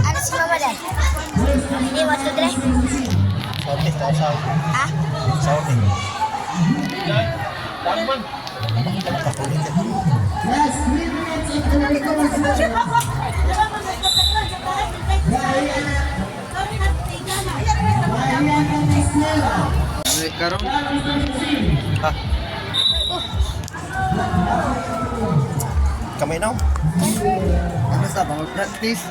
Ano si Mama Dan? Hindi, what to dress? Sautin, sautin. Ha? Sautin. Karon? Ha? Kamay na? Ano sa bang practice?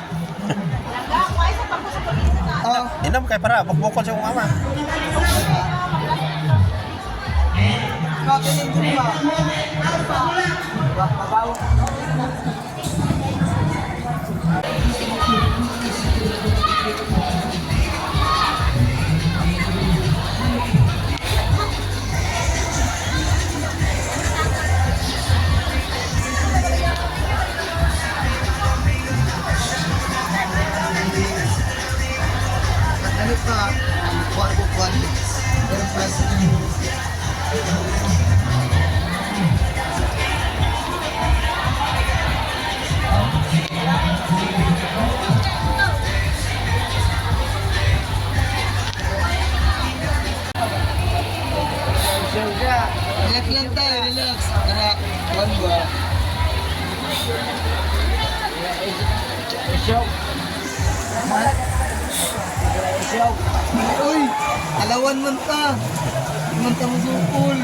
Oh, Inam kay para magbukol sa akong ama. kapinin din ba? Mabaw. Ano ka? Buwan. Pero plus relax lang tayo, relax. Para, buwan ba? Uy, alawan man ta. Di man ta masukol.